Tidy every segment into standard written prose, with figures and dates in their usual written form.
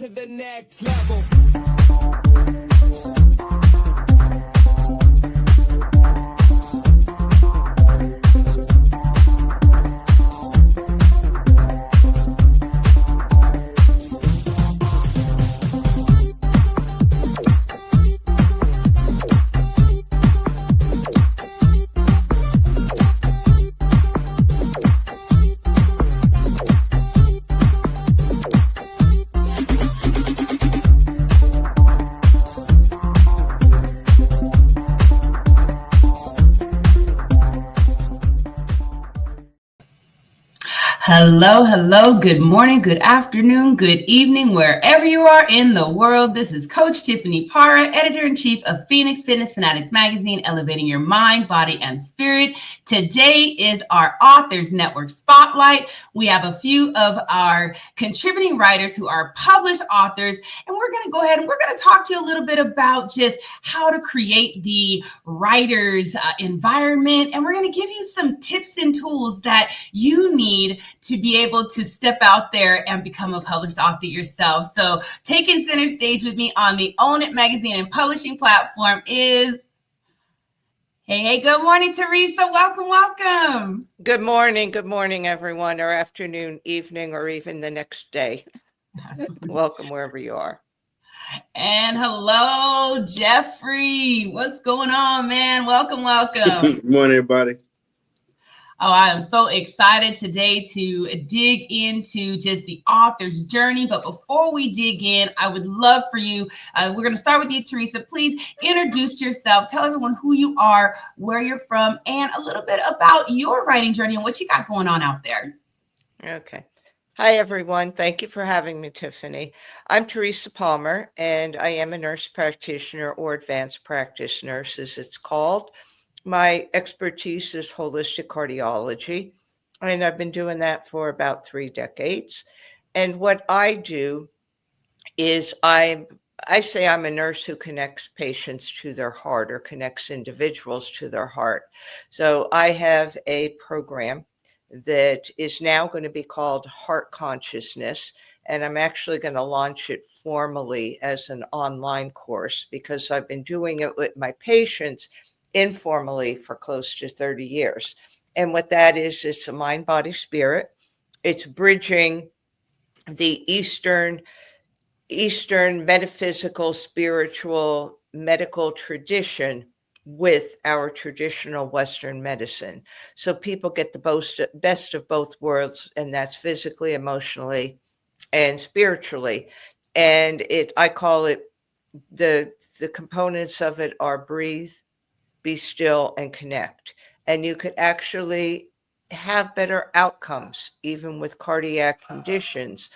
to the next level. Hello, hello, good morning, good afternoon, good evening, wherever you are in the world. This is Coach Tiffany Parra, Editor-in-Chief of Fanatics Magazine, elevating your mind, body, and spirit. Today is our Authors Network Spotlight. We have a few of our contributing writers who are published authors, and we're going to go ahead and we're going to talk to you a little bit about just how to create the writer's environment, and we're going to give you some tips and tools that you need to be able to step out there and become a published author yourself. So taking center stage with me on the Own It Magazine and Publishing platform is, hey, good morning, Teresa. Welcome. Good morning, everyone, or afternoon, evening, or even the next day. Welcome wherever you are. And hello, Jeffrey. What's going on, man? Welcome. Good morning, everybody. Oh, I am so excited today to dig into just the author's journey. But before we dig in, I would love for you, we're going to start with you, Teresa. Please introduce yourself. Tell everyone who you are, where you're from, and a little bit about your writing journey and what you got going on out there. Okay. Hi, everyone. Thank you for having me, Tiffany. I'm Teresa Palmer, and I am a nurse practitioner or advanced practice nurse, as it's called. My expertise is holistic cardiology, and I've been doing that for about 3 decades. And what I do is I say I'm a nurse who connects patients to their heart or connects individuals to their heart. So I have a program that is now going to be called Heart Consciousness, and I'm actually going to launch it formally as an online course because I've been doing it with my patients informally for close to 30 years. And what that is, it's a mind, body, spirit. It's bridging the Eastern metaphysical, spiritual, medical tradition with our traditional Western medicine. So people get the best of both worlds, and that's physically, emotionally, and spiritually. And I call it, the components of it are breathe, be still, and connect. And you could actually have better outcomes, even with cardiac conditions,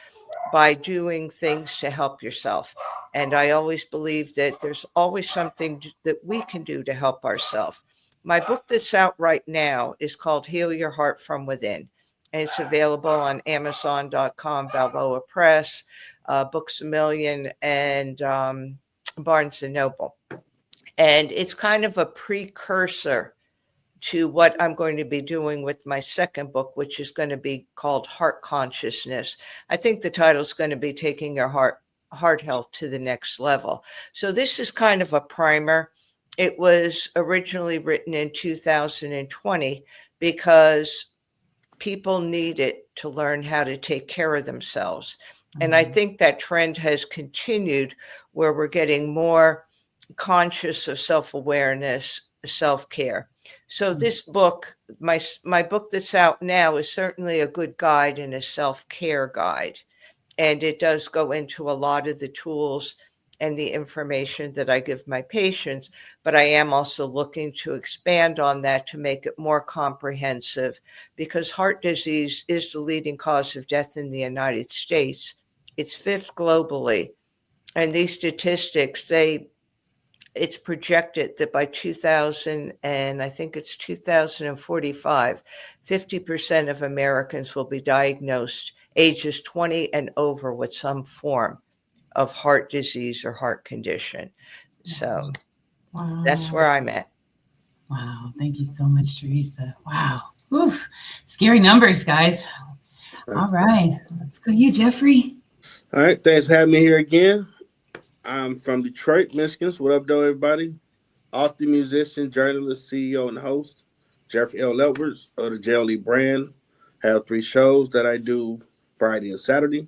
by doing things to help yourself. And I always believe that there's always something that we can do to help ourselves. My book that's out right now is called Heal Your Heart from Within. And it's available on Amazon.com, Balboa Press, Books A Million, and Barnes & Noble. And it's kind of a precursor to what I'm going to be doing with my second book, which is going to be called Heart Consciousness. I think the title is going to be Taking Your Heart Health to the Next Level. So this is kind of a primer. It was originally written in 2020 because people needed to learn how to take care of themselves. And I think that trend has continued where we're getting more conscious of self-awareness, self-care. So this book, my book that's out now, is certainly a good guide and a self-care guide. And it does go into a lot of the tools and the information that I give my patients, but I am also looking to expand on that to make it more comprehensive, because heart disease is the leading cause of death in the United States. It's 5th globally. And these statistics, it's projected that by 2045, 50% of Americans will be diagnosed ages 20 and over with some form of heart disease or heart condition. So That's where I'm at. Wow. Thank you so much, Teresa. Wow. Oof. Scary numbers, guys. All right. Let's go to you, Jeffrey. All right, thanks for having me here again. I'm from Detroit, Michigan. So what up, though, everybody? Author, musician, journalist, CEO, and host. Jeffrey L. Edwards of the JLE brand. Have 3 shows that I do Friday and Saturday.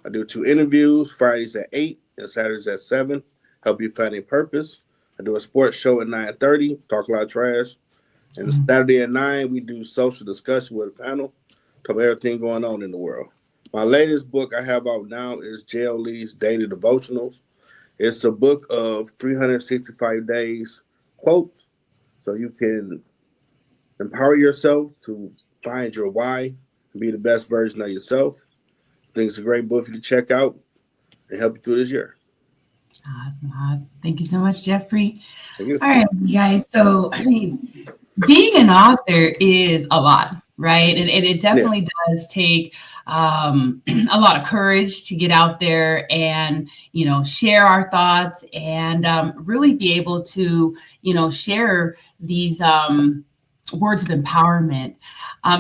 I do 2 interviews, Fridays at 8 and Saturdays at 7. Help you find a purpose. I do a sports show at 9:30, talk a lot of trash. And Saturday at 9, we do social discussion with a panel, talk about everything going on in the world. My latest book I have out now is J.L. Lee's Daily Devotionals. It's a book of 365 days quotes, so you can empower yourself to find your why and be the best version of yourself. I think it's a great book for you to check out and help you through this year. Awesome. Thank you so much, Jeffrey. Thank you. All right, you guys. So, I mean, being an author is a lot, right? And it definitely does take a lot of courage to get out there and, share our thoughts and really be able to, share these words of empowerment.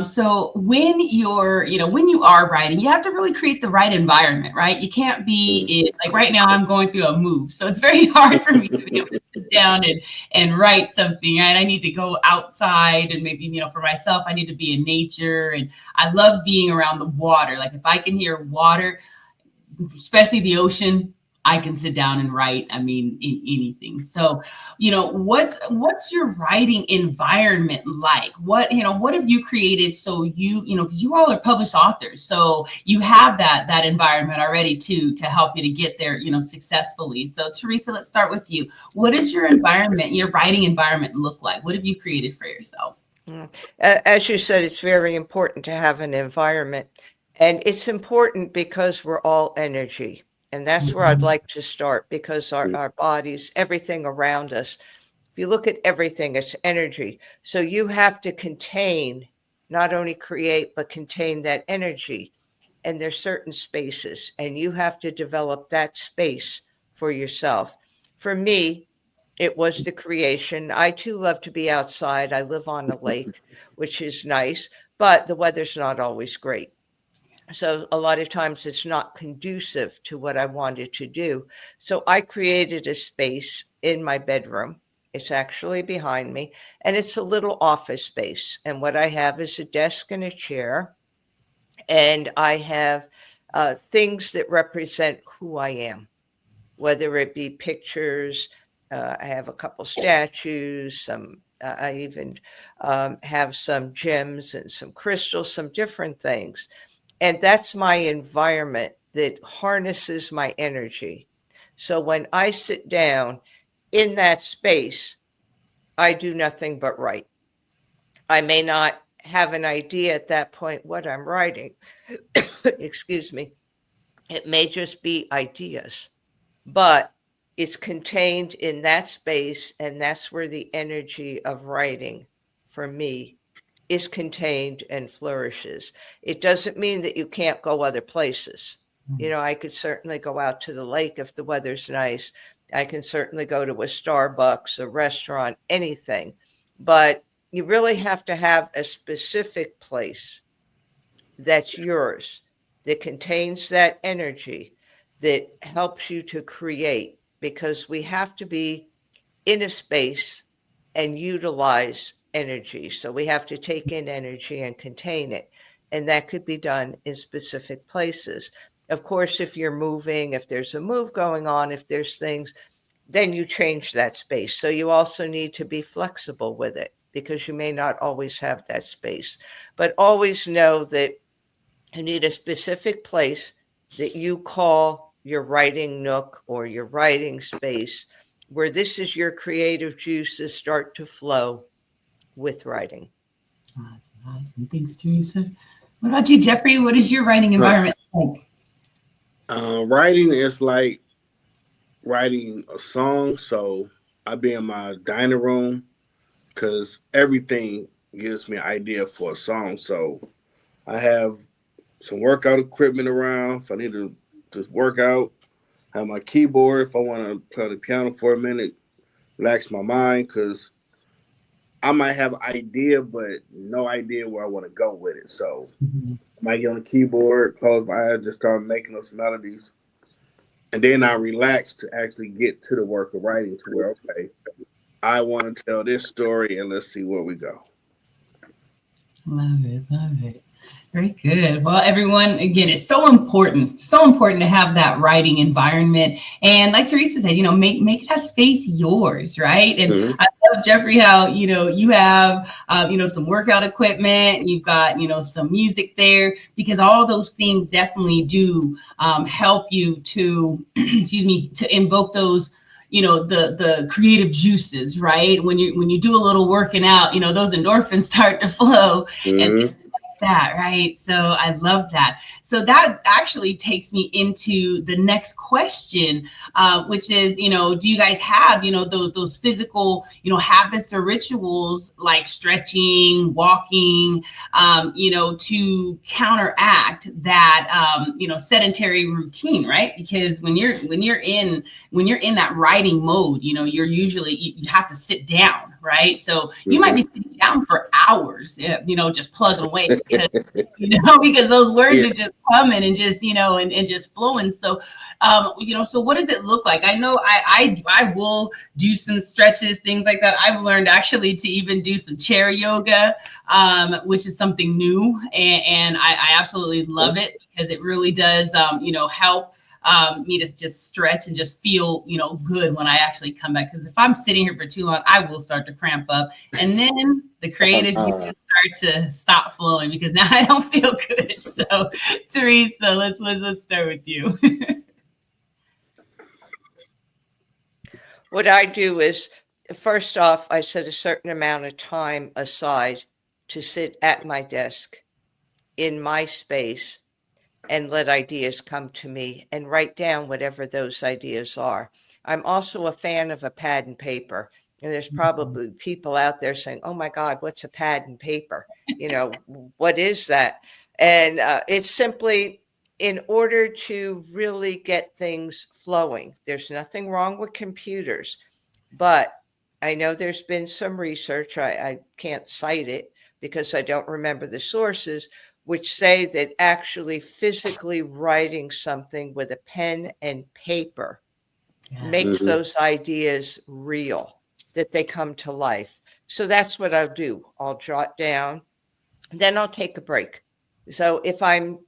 So when when you are writing, you have to really create the right environment, right? You can't be like right now I'm going through a move. So it's very hard for me to be able to sit down and write something, right? I need to go outside and maybe, for myself, I need to be in nature. And I love being around the water. Like if I can hear water, especially the ocean, I can sit down and write. I mean, in anything. So, what's your writing environment like? What have you created so because you all are published authors, so you have that environment already to help you to get there, successfully. So, Teresa, let's start with you. What does your environment, your writing environment look like? What have you created for yourself? As you said, it's very important to have an environment, and it's important because we're all energy. And that's where I'd like to start, because our bodies, everything around us, if you look at everything, it's energy. So you have to contain, not only create, but contain that energy. And there's certain spaces, and you have to develop that space for yourself. For me, it was the creation. I too love to be outside. I live on a lake, which is nice, but the weather's not always great. So a lot of times it's not conducive to what I wanted to do. So I created a space in my bedroom. It's actually behind me, and it's a little office space. And what I have is a desk and a chair, and I have things that represent who I am, whether it be pictures. I have a couple statues, I even have some gems and some crystals, some different things. And that's my environment that harnesses my energy. So when I sit down in that space, I do nothing but write. I may not have an idea at that point what I'm writing. Excuse me. It may just be ideas, but it's contained in that space, and that's where the energy of writing for me is contained and flourishes. It doesn't mean that you can't go other places. I could certainly go out to the lake if the weather's nice. I can certainly go to a Starbucks, a restaurant, anything. But you really have to have a specific place that's yours, that contains that energy, that helps you to create, because we have to be in a space and utilize energy. So we have to take in energy and contain it. And that could be done in specific places. Of course, if you're moving, if there's a move going on, if there's things, then you change that space. So you also need to be flexible with it, because you may not always have that space. But always know that you need a specific place that you call your writing nook or your writing space, where this is your creative juices start to flow with writing. Awesome. Thanks, Teresa. What about you, Jeffrey? What is your writing environment like? Writing is like writing a song. So I be in my dining room because everything gives me an idea for a song. So I have some workout equipment around if I need to just work out. I have my keyboard if I want to play the piano for a minute, relax my mind, because I might have an idea, but no idea where I want to go with it. So I might get on the keyboard, close my eyes, just start making those melodies. And then I relax to actually get to the work of writing to where, okay, I want to tell this story and let's see where we go. Love it, love it. Very good. Well, everyone, again, it's so important to have that writing environment. And like Teresa said, make that space yours, right? And I love, Jeffrey, how, you have, some workout equipment, you've got, some music there, because all those things definitely do help you to, to invoke those, the creative juices, right? When you do a little working out, those endorphins start to flow. And that, right? So I love that. So that actually takes me into the next question, which is, do you guys have, those physical, habits or rituals like stretching, walking, to counteract that, sedentary routine, right? Because when you're in that writing mode, you're usually, you have to sit down, right? So you might be sitting down for hours, just plugging away because, because those words are just coming and just, and just flowing. So, so what does it look like? I know I will do some stretches, things like that. I've learned actually to even do some chair yoga, which is something new. And I absolutely love it because it really does, help me to just stretch and just feel, good when I actually come back. Because if I'm sitting here for too long, I will start to cramp up. And then the creative start to stop flowing because now I don't feel good. So, Teresa, let's start with you. What I do is, first off, I set a certain amount of time aside to sit at my desk in my space and let ideas come to me and write down whatever those ideas are. I'm also a fan of a pad and paper. And there's probably people out there saying, oh my God, what's a pad and paper? What is that? And it's simply in order to really get things flowing. There's nothing wrong with computers, but I know there's been some research, I can't cite it because I don't remember the sources, which say that actually physically writing something with a pen and paper makes those ideas real, that they come to life. So that's what I'll do. I'll jot down, then I'll take a break. So if I'm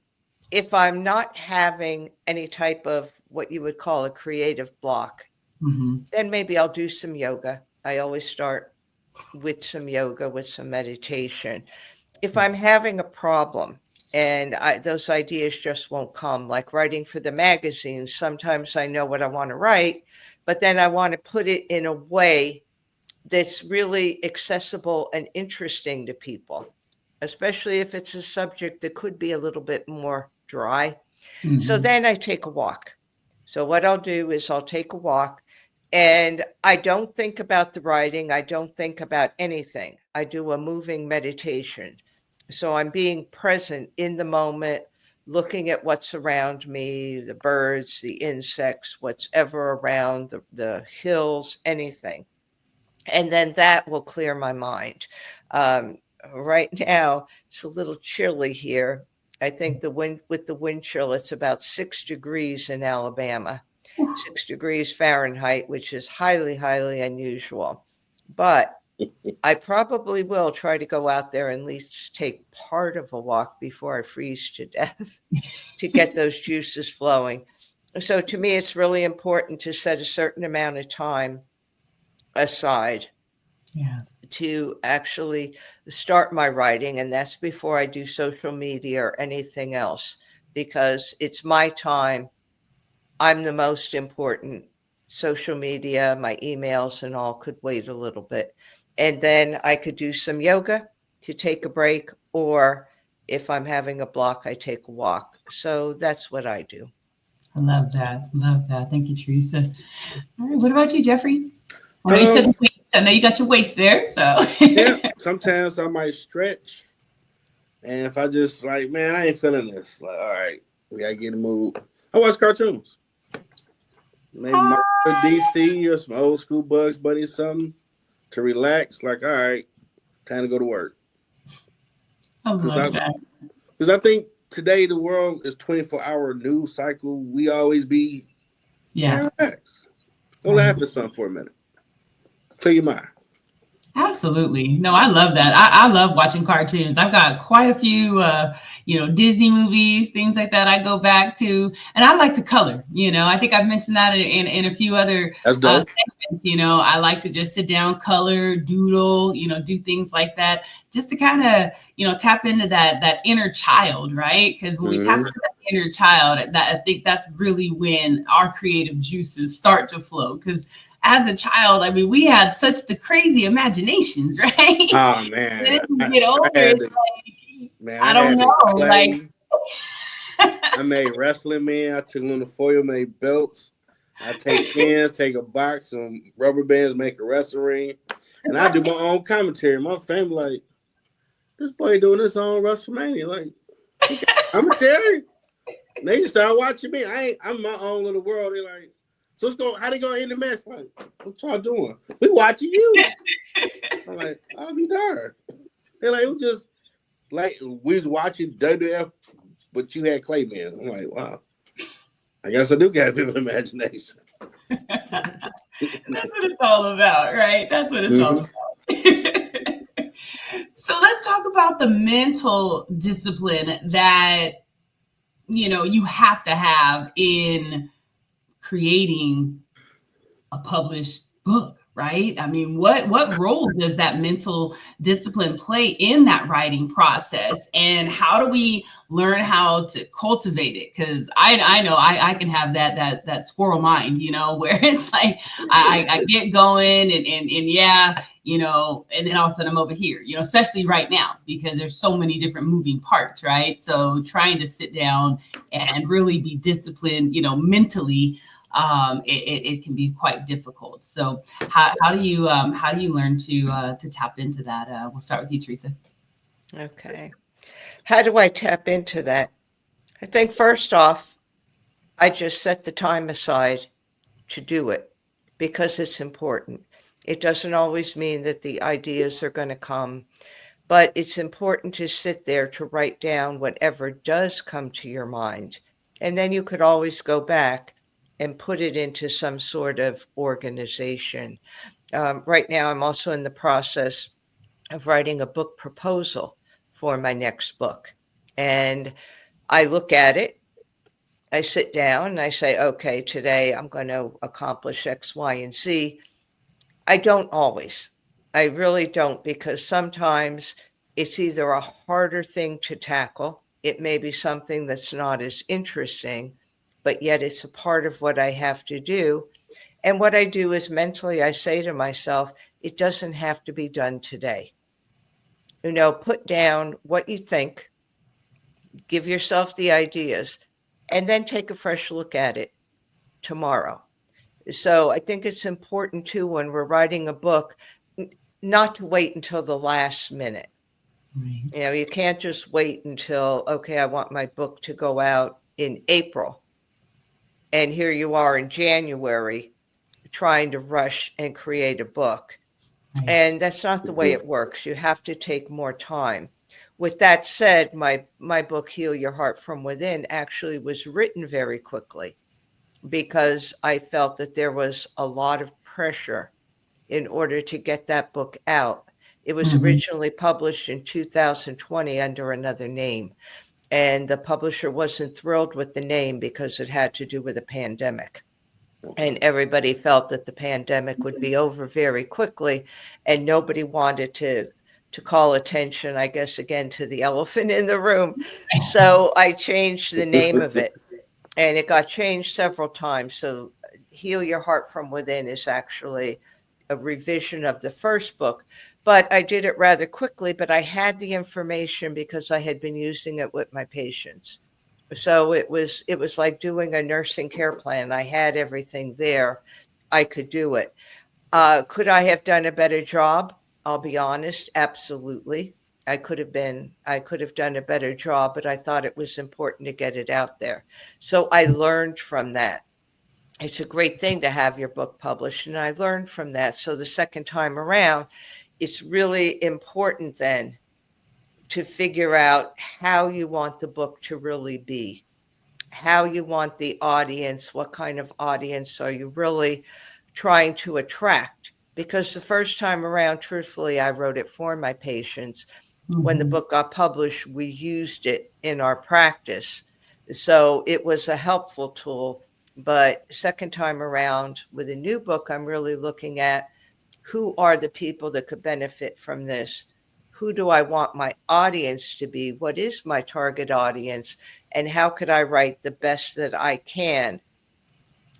not having any type of what you would call a creative block, then maybe I'll do some yoga. I always start with some yoga, with some meditation. If I'm having a problem and those ideas just won't come, like writing for the magazine, sometimes I know what I want to write, but then I want to put it in a way that's really accessible and interesting to people, especially if it's a subject that could be a little bit more dry. So then I take a walk. So what I'll do is I'll take a walk and I don't think about the writing. I don't think about anything. I do a moving meditation. So I'm being present in the moment, looking at what's around me, the birds, the insects, what's ever around, the hills, anything. And then that will clear my mind. Right now, it's a little chilly here. I think with the wind chill, it's about 6 degrees in Alabama, 6 degrees Fahrenheit, which is highly, highly unusual. But I probably will try to go out there and at least take part of a walk before I freeze to death to get those juices flowing. So to me, it's really important to set a certain amount of time aside to actually start my writing. And that's before I do social media or anything else, because it's my time. I'm the most important. Social media, my emails and all could wait a little bit. And then I could do some yoga to take a break, or if I'm having a block, I take a walk. So that's what I do. I love that. Love that. Thank you, Teresa. All right. What about you, Jeffrey? I know you said weights. I know you got your weights there. So yeah, sometimes I might stretch. And if I just like, man, I ain't feeling this. Like, all right, we gotta get in the mood. I watch cartoons. Maybe my DC or some old school Bugs Bunny or something to relax. Like, all right, time to go to work. I love that. Because I think today the world is 24-hour news cycle. We always be relax. Go laugh at something for a minute. Clear your mind. Absolutely. No, I love that. I love watching cartoons. I've got quite a few, Disney movies, things like that I go back to. And I like to color, I think I've mentioned that in a few other segments. I like to just sit down, color, doodle, do things like that just to kind of, tap into that inner child, right? Because when we tap into that inner child, I think that's really when our creative juices start to flow. Because as a child, I mean, we had such the crazy imaginations, right? Oh man, Then you get older, I don't know. Clay. I made wrestling men. I took on the foil, made belts. I take pins, take a box, some rubber bands, make a wrestling ring, and I do my own commentary. My family like, this boy doing his own WrestleMania, like commentary. And they just start watching me. I'm my own little world. They like. So how they gonna end the match? Like, what y'all doing? We watching you. I'm like, I'll be darned. They're like, we was watching WWF, but you had Clayman. I'm like, wow. I guess I do got a bit of imagination. That's what it's all about, right? That's what it's all about. So let's talk about the mental discipline that you have to have in creating a published book, right? I mean, what role does that mental discipline play in that writing process, and how do we learn how to cultivate it? Because I know I can have that squirrel mind, where it's like I get going and yeah, and then all of a sudden I'm over here, especially right now because there's so many different moving parts, right? So trying to sit down and really be disciplined, mentally. It can be quite difficult. So how do you learn to tap into that? We'll start with you, Teresa. Okay. How do I tap into that? I think first off, I just set the time aside to do it because it's important. It doesn't always mean that the ideas are going to come, but it's important to sit there to write down whatever does come to your mind. And then you could always go back and put it into some sort of organization. Right now, I'm also in the process of writing a book proposal for my next book. And I look at it, I sit down and I say, okay, today I'm going to accomplish X, Y, and Z. I don't always. I really don't, because sometimes it's either a harder thing to tackle. It may be something that's not as interesting, but yet it's a part of what I have to do. And what I do is mentally, I say to myself, it doesn't have to be done today. Put down what you think, give yourself the ideas, and then take a fresh look at it tomorrow. So I think it's important too, when we're writing a book, not to wait until the last minute. Right. You can't just wait until, okay, I want my book to go out in April. And here you are in January trying to rush and create a book. Right. And that's not the way it works. You have to take more time. With that said, my book, Heal Your Heart from Within, actually was written very quickly because I felt that there was a lot of pressure in order to get that book out. It was originally published in 2020 under another name. And the publisher wasn't thrilled with the name because it had to do with a pandemic. And everybody felt that the pandemic would be over very quickly, and nobody wanted to call attention, I guess, again, to the elephant in the room. So I changed the name of it, and it got changed several times. So Heal Your Heart from Within is actually a revision of the first book. But I did it rather quickly, but I had the information because I had been using it with my patients. So it was like doing a nursing care plan. I had everything there. I could do it. Could I have done a better job? I'll be honest. Absolutely. I could have done a better job, but I thought it was important to get it out there. So I learned from that. It's a great thing to have your book published, and I learned from that. So the second time around, it's really important then to figure out how you want the book to really be, how you want the audience, what kind of audience are you really trying to attract? Because the first time around, truthfully, I wrote it for my patients. When the book got published, we used it in our practice. So it was a helpful tool. But second time around with a new book, I'm really looking at who are the people that could benefit from this? Who do I want my audience to be? What is my target audience? And how could I write the best that I can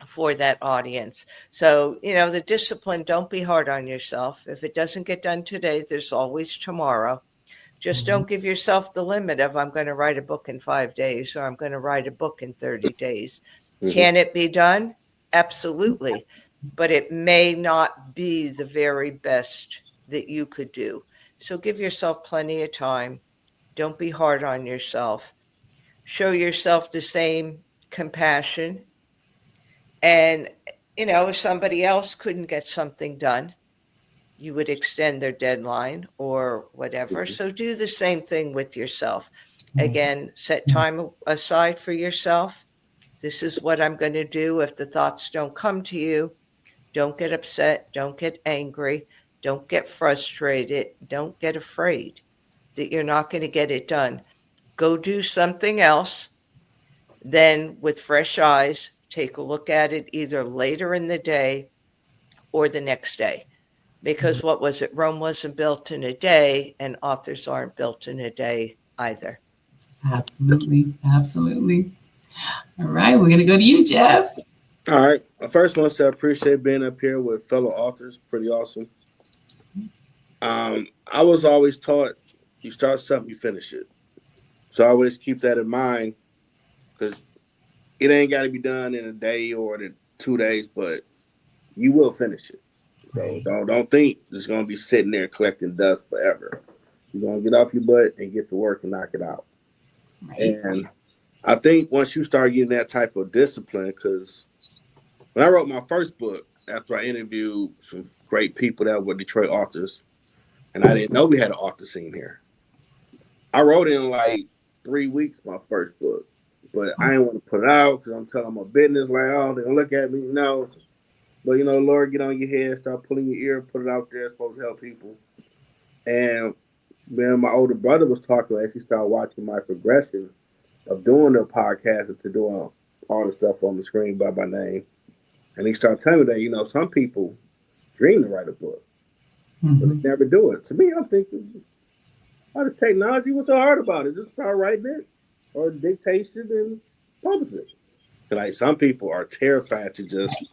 for that audience? So, the discipline, don't be hard on yourself. If it doesn't get done today, there's always tomorrow. Just don't give yourself the limit of I'm going to write a book in 5 days or I'm going to write a book in 30 days. Can it be done? Absolutely. But it may not be the very best that you could do. So give yourself plenty of time. Don't be hard on yourself. Show yourself the same compassion. And, if somebody else couldn't get something done, you would extend their deadline or whatever. So do the same thing with yourself. Again, set time aside for yourself. This is what I'm going to do. If the thoughts don't come to you, don't get upset. Don't get angry. Don't get frustrated. Don't get afraid that you're not going to get it done. Go do something else. Then with fresh eyes, take a look at it either later in the day or the next day. Because what was it? Rome wasn't built in a day, and authors aren't built in a day either. Absolutely. Absolutely. All right. We're going to go to you, Jeff. All right. I first want to say I appreciate being up here with fellow authors. Pretty awesome. I was always taught you start something, you finish it. So I always keep that in mind because it ain't got to be done in a day or in 2 days, but you will finish it. So don't think it's going to be sitting there collecting dust forever. You're going to get off your butt and get to work and knock it out. Right. And I think once you start getting that type of discipline, because when I wrote my first book, after I interviewed some great people that were Detroit authors, and I didn't know we had an author scene here. I wrote in like 3 weeks my first book, but I didn't want to put it out because I'm telling my business, like, oh, they're going to look at me, But, Lord, get on your head, start pulling your ear, put it out there, it's supposed to help people. And then my older brother was talking as he started watching my progression of doing the podcast and to doing all the stuff on the screen by my name. And he started telling me that, some people dream to write a book, but they never do it. To me, I'm thinking, this technology, what's so hard about it? Just start writing it or dictation and publish it. And like some people are terrified to just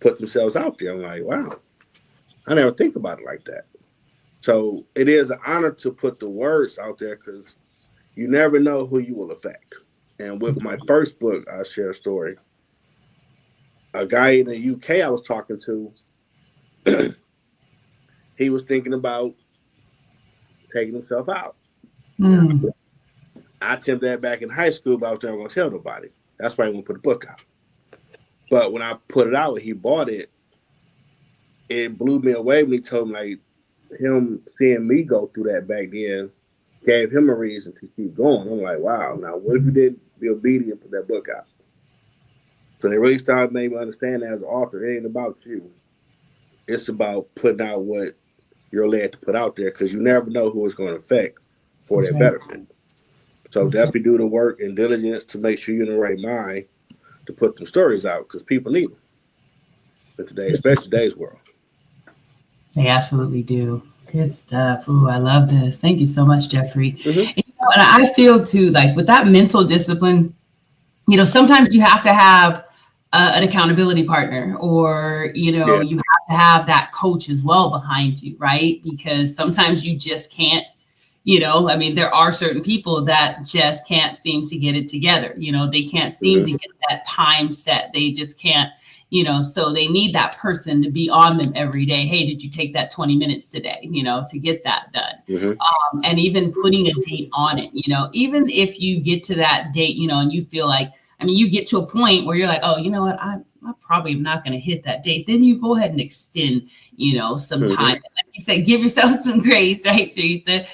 put themselves out there. I'm like, wow, I never think about it like that. So it is an honor to put the words out there because you never know who you will affect. And with my first book, I'll share a story. A guy in the UK I was talking to, he was thinking about taking himself out. I attempted that back in high school, but I was never going to tell nobody. That's why I won't put the book out. But when I put it out and he bought it, it blew me away when he told me, like, him seeing me go through that back then gave him a reason to keep going. I'm like, wow, now what if you didn't be obedient and put that book out? So they really started making me understand that as an author, it ain't about you. It's about putting out what you're led to put out there because you never know who it's going to affect for their betterment. So definitely do the work and diligence to make sure you're in the right mind to put them stories out because people need them. But today, especially today's world. They absolutely do. Good stuff. Ooh, I love this. Thank you so much, Jeffrey. And I feel too, like with that mental discipline, sometimes you have to have an accountability partner or, you have to have that coach as well behind you, right? Because sometimes you just can't, there are certain people that just can't seem to get it together. They can't seem to get that time set. They just can't, so they need that person to be on them every day. Hey, did you take that 20 minutes today, to get that done? And even putting a date on it, even if you get to that date, and you feel like, you get to a point where you're like, oh, you know what, I probably am not going to hit that date. Then you go ahead and extend, some time. And you said, give yourself some grace, right, Teresa?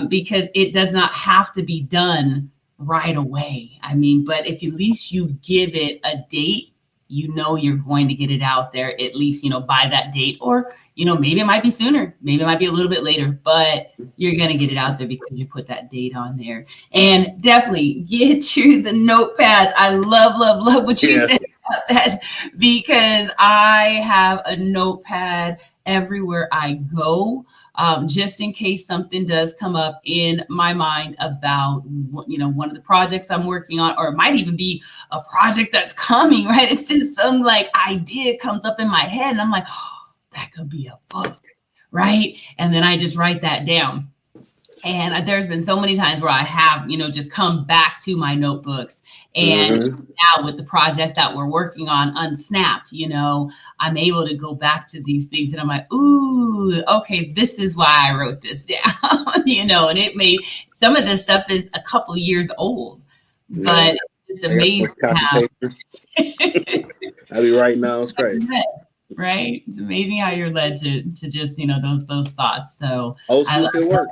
Because it does not have to be done right away. I mean, but if at least you give it a date, you know you're going to get it out there at least, you know, by that date, or, you know, maybe it might be sooner, maybe it might be a little bit later, but you're going to get it out there because you put that date on there. And definitely get you the notepads. I love what you said about that, because I have a notepad everywhere I go, just in case something does come up in my mind about, you know, one of the projects I'm working on, or it might even be a project that's coming, right? It's just some like idea comes up in my head and I'm like, oh, that could be a book, right? And then I just write that down. And there's been so many times where I have, you know, just come back to my notebooks. And now with the project that we're working on, Unsnapped, you know, I'm able to go back to these things and I'm like, ooh, okay, this is why I wrote this down, you know, and some of this stuff is a couple of years old, but it's amazing how. I'll be right now. It's crazy. Right. It's amazing how you're led to just, you know, those thoughts. So old school still work.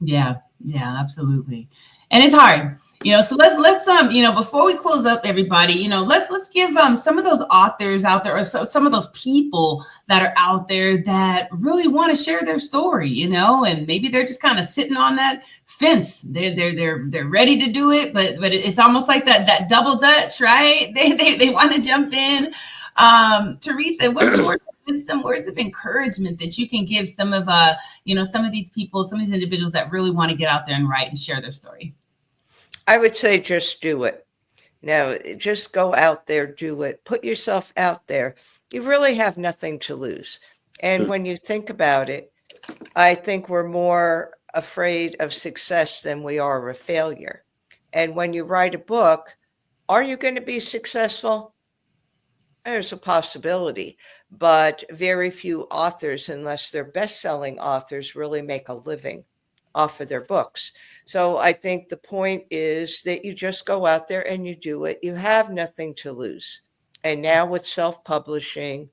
Yeah, absolutely. And it's hard, you know, so let's you know, before we close up, everybody, you know, let's give some of those authors out there, or some of those people that are out there that really want to share their story, you know, and maybe they're just kind of sitting on that fence. They're ready to do it, but it's almost like that double dutch, right? They want to jump in. Teresa, what's some words of encouragement that you can give some of you know, some of these people, some of these individuals that really want to get out there and write and share their story? I would say just do it. No, just go out there, do it. Put yourself out there. You really have nothing to lose. And when you think about it, I think we're more afraid of success than we are of failure. And when you write a book, are you going to be successful? There's a possibility, but very few authors, unless they're best-selling authors, really make a living off of their books. So I think the point is that you just go out there and you do it. You have nothing to lose. And now with self-publishing,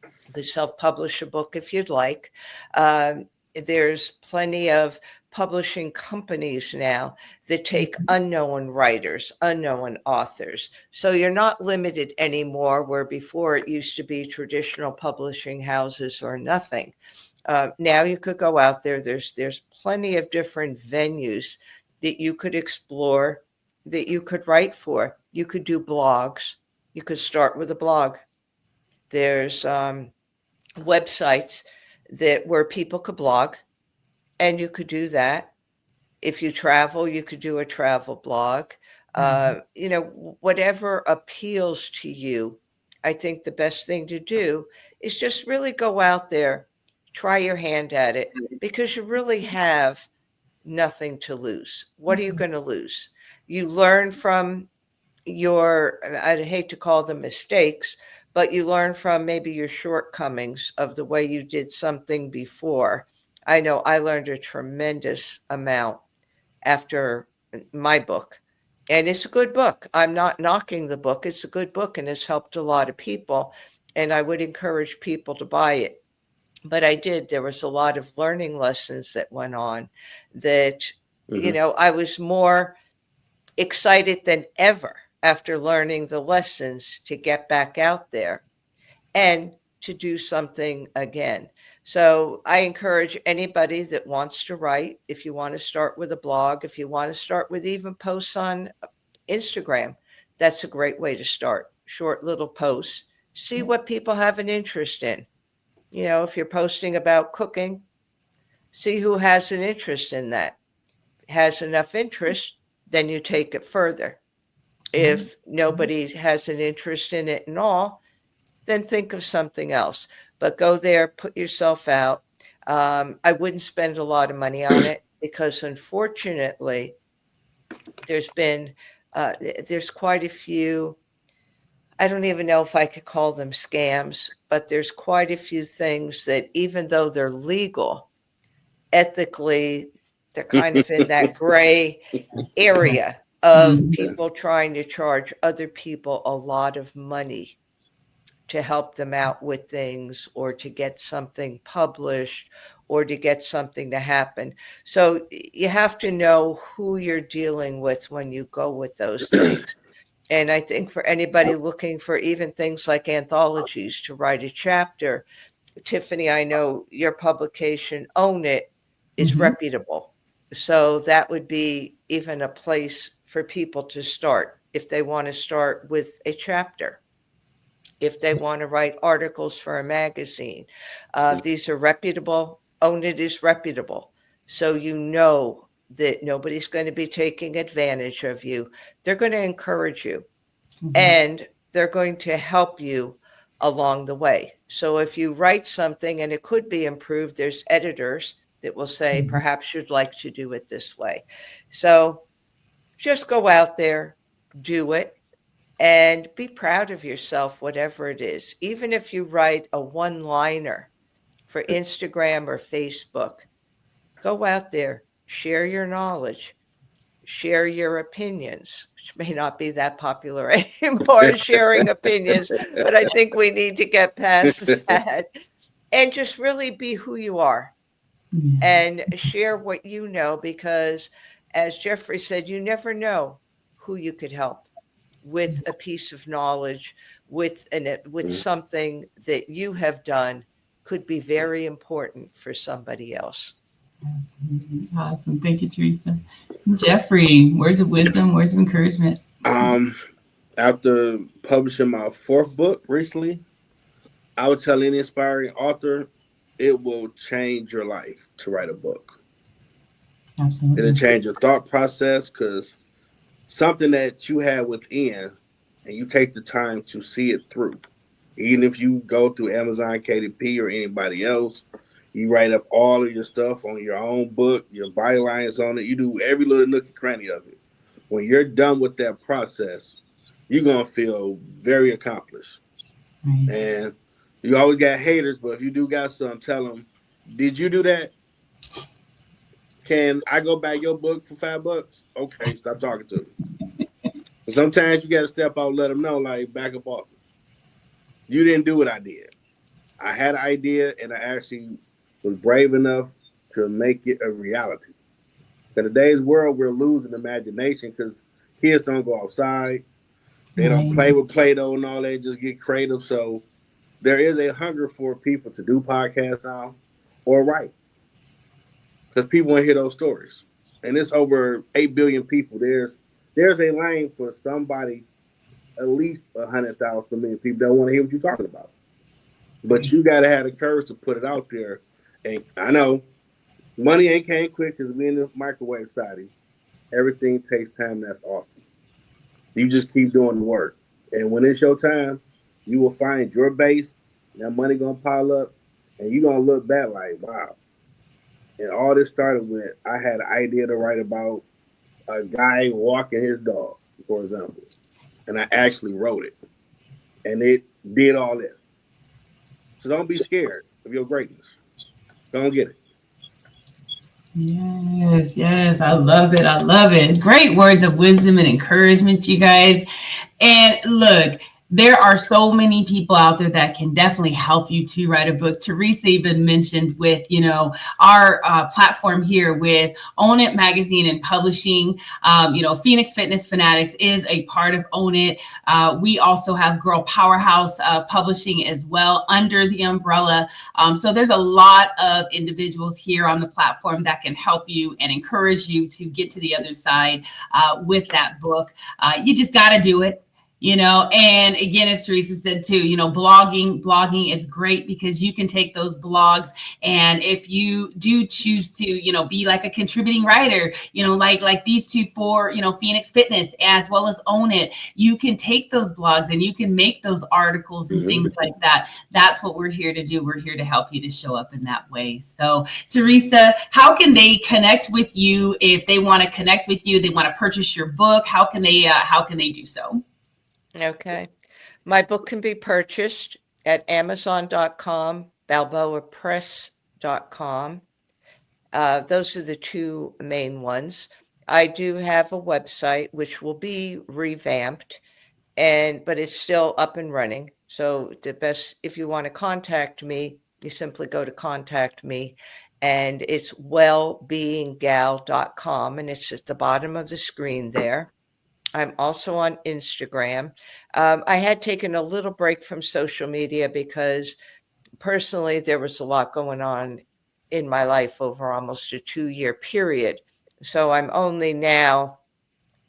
you could self-publish a book if you'd like. There's plenty of publishing companies now that take unknown writers, unknown authors. So you're not limited anymore, where before it used to be traditional publishing houses or nothing. Now you could go out there. There's plenty of different venues that you could explore, that you could write for. You could do blogs. You could start with a blog. There's websites where people could blog, and you could do that. If you travel, you could do a travel blog. You know, whatever appeals to you. I think the best thing to do is just really go out there, try your hand at it, because you really have nothing to lose. What are you going to lose? You learn from I'd hate to call them mistakes, but you learn from maybe your shortcomings of the way you did something before. I know I learned a tremendous amount after my book, and it's a good book. I'm not knocking the book. It's a good book, and it's helped a lot of people, and I would encourage people to buy it. But there was a lot of learning lessons that went on that, you know, I was more excited than ever after learning the lessons to get back out there and to do something again. So I encourage anybody that wants to write, if you want to start with a blog, if you want to start with even posts on Instagram, that's a great way to start. Short little posts, see what people have an interest in. You know, if you're posting about cooking, see who has an interest in that. Has enough interest, then you take it further. If nobody has an interest in it at all, then think of something else. But go there, put yourself out. I wouldn't spend a lot of money on it because, unfortunately, there's quite a few. I don't even know if I could call them scams, but there's quite a few things that, even though they're legal, ethically, they're kind of in that gray area of people trying to charge other people a lot of money to help them out with things, or to get something published, or to get something to happen. So you have to know who you're dealing with when you go with those things. And I think for anybody looking for even things like anthologies to write a chapter, Tiffany, I know your publication, Own It, is reputable. So that would be even a place for people to start if they want to start with a chapter, if they want to write articles for a magazine. These are reputable. Own It is reputable. So you know that nobody's going to be taking advantage of you. They're going to encourage you, and they're going to help you along the way. So if you write something and it could be improved, there's editors that will say, perhaps you'd like to do it this way. So just go out there, do it, and be proud of yourself, whatever it is. Even if you write a one-liner for Instagram or Facebook, go out there, share your knowledge, share your opinions, which may not be that popular anymore, sharing opinions, but I think we need to get past that, and just really be who you are and share what you know, because as Jeffrey said, you never know who you could help with a piece of knowledge, with something that you have done could be very important for somebody else. Absolutely. Awesome. Thank you, Teresa. Jeffrey, words of wisdom, words of encouragement. After publishing my 4th book recently, I would tell any aspiring author, it will change your life to write a book. Absolutely. It'll change your thought process, because something that you have within and you take the time to see it through. Even if you go through Amazon KDP or anybody else, you write up all of your stuff on your own book, your bylines on it, you do every little nook and cranny of it. When you're done with that process, you're going to feel very accomplished. Right. And you always got haters, but if you do got some, tell them, did you do that? Can I go buy your book for $5? Okay, stop talking to me. But sometimes you got to step out and let them know, like, back up off me. You didn't do what I did. I had an idea, and I actually was brave enough to make it a reality. In today's world, we're losing imagination because kids don't go outside. They don't play with Play-Doh and all that, just get creative. So there is a hunger for people to do podcasts now or write, because people want to hear those stories. And it's over 8 billion people. There's a lane for somebody, at least 100,000 million people that want to hear what you're talking about. But you got to have the courage to put it out there. And I know money ain't came quick, because we in the microwave society. Everything takes time. That's awesome. You just keep doing the work. And when it's your time, you will find your base. That money going to pile up, and you're going to look back like, wow. And all this started with, I had an idea to write about a guy walking his dog, for example. And I actually wrote it. And it did all this. So don't be scared of your greatness. Don't get it. Yes. I love it. I love it. Great words of wisdom and encouragement, you guys. And look, there are so many people out there that can definitely help you to write a book. Teresa even mentioned with, our platform here with Own It Magazine and Publishing. Phoenix Fitness Fanatics is a part of Own It. We also have Girl Powerhouse Publishing as well under the umbrella. So there's a lot of individuals here on the platform that can help you and encourage you to get to the other side with that book. You just got to do it. And again, as Teresa said too, blogging is great, because you can take those blogs, and if you do choose to, be like a contributing writer, like these two for, Phoenix Fitness as well as Own It, you can take those blogs and you can make those articles and things like that. That's what we're here to do. We're here to help you to show up in that way. So Teresa, how can they connect with you if they want to connect with you? They want to purchase your book. How can they do so? Okay. My book can be purchased at Amazon.com, BalboaPress.com. Those are the two main ones. I do have a website which will be revamped, but it's still up and running. So the best, if you want to contact me, you simply go to contact me, and it's wellbeinggal.com, and it's at the bottom of the screen there. I'm also on Instagram. I had taken a little break from social media because personally there was a lot going on in my life over almost a 2-year period. So I'm only now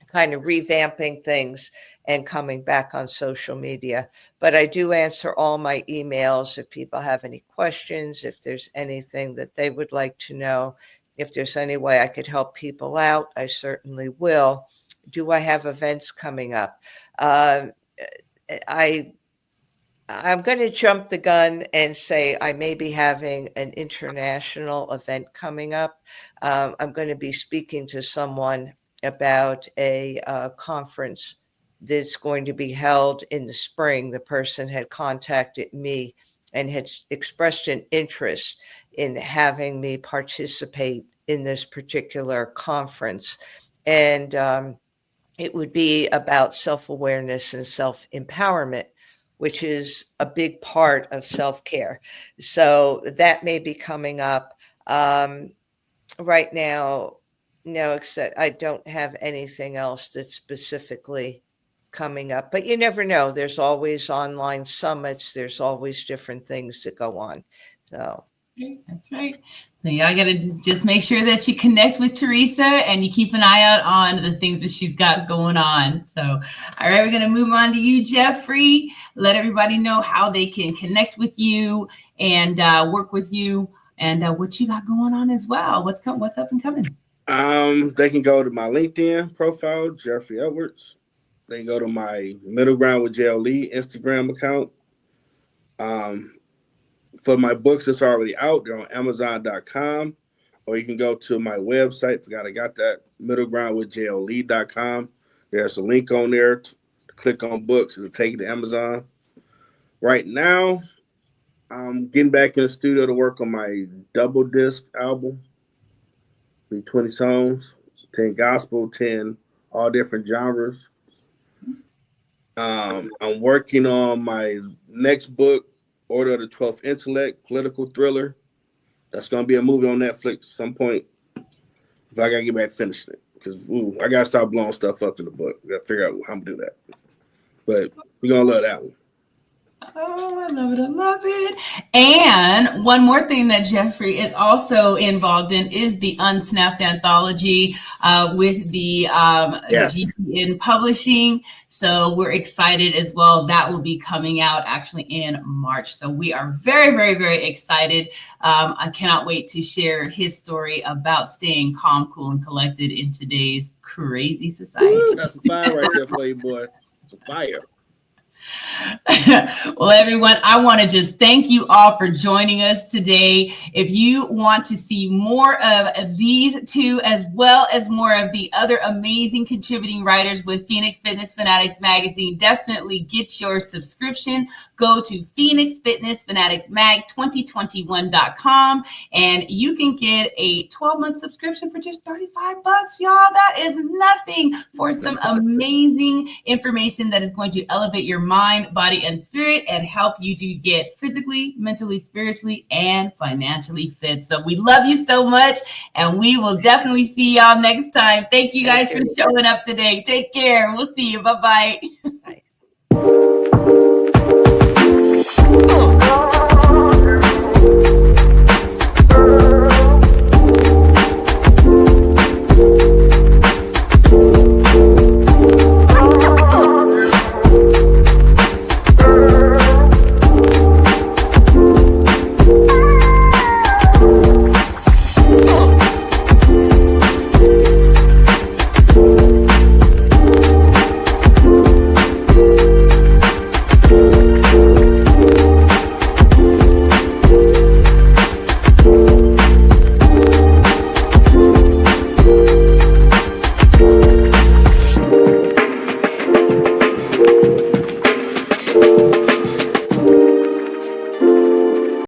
kind of revamping things and coming back on social media. But I do answer all my emails if people have any questions, if there's anything that they would like to know, if there's any way I could help people out, I certainly will. Do I have events coming up? I'm going to jump the gun and say I may be having an international event coming up. I'm going to be speaking to someone about a conference that's going to be held in the spring. The person had contacted me and had expressed an interest in having me participate in this particular conference. And it would be about self-awareness and self-empowerment, which is a big part of self-care. So that may be coming up. Right now, no, except I don't have anything else that's specifically coming up. But you never know. There's always online summits. There's always different things that go on. So that's right. So y'all got to just make sure that you connect with Teresa and you keep an eye out on the things that she's got going on. So, all right, we're going to move on to you, Jeffrey. Let everybody know how they can connect with you and work with you and what you got going on as well. What's up and coming? They can go to my LinkedIn profile, Jeffrey Edwards. They can go to my Middle Ground with JLE Instagram account. For my books, it's already out. They're on Amazon.com, or you can go to my website. Forgot I got that, middlegroundwithjle.com. There's a link on there to click on books. It'll take you to Amazon. Right now, I'm getting back in the studio to work on my double disc album. 20 songs, 10 gospel, 10 all different genres. I'm working on my next book, Order of the 12th Intellect, political thriller. That's going to be a movie on Netflix at some point. But I got to get back to finishing it because I got to stop blowing stuff up in the book. I got to figure out how I'm going to do that. But we're going to love that one. Oh, I love it. I love it. And one more thing that Jeffrey is also involved in is the Unsnapped anthology with the GPN Publishing. So we're excited as well. That will be coming out actually in March. So we are very, very, very excited. I cannot wait to share his story about staying calm, cool, and collected in today's crazy society. Ooh, that's a fire right there for you, boy. It's a fire. Well, everyone, I want to just thank you all for joining us today. If you want to see more of these two, as well as more of the other amazing contributing writers with Phoenix Fitness Fanatics Magazine, definitely get your subscription. Go to PhoenixFitnessFanaticsMag2021.com and you can get a 12-month subscription for just $35, y'all. That is nothing for some amazing information that is going to elevate your mind, body, and spirit and help you to get physically, mentally, spiritually, and financially fit. So we love you so much, and we will definitely see y'all next time. Thank you guys for showing up today. Take care. We'll see you. Bye-bye. Bye.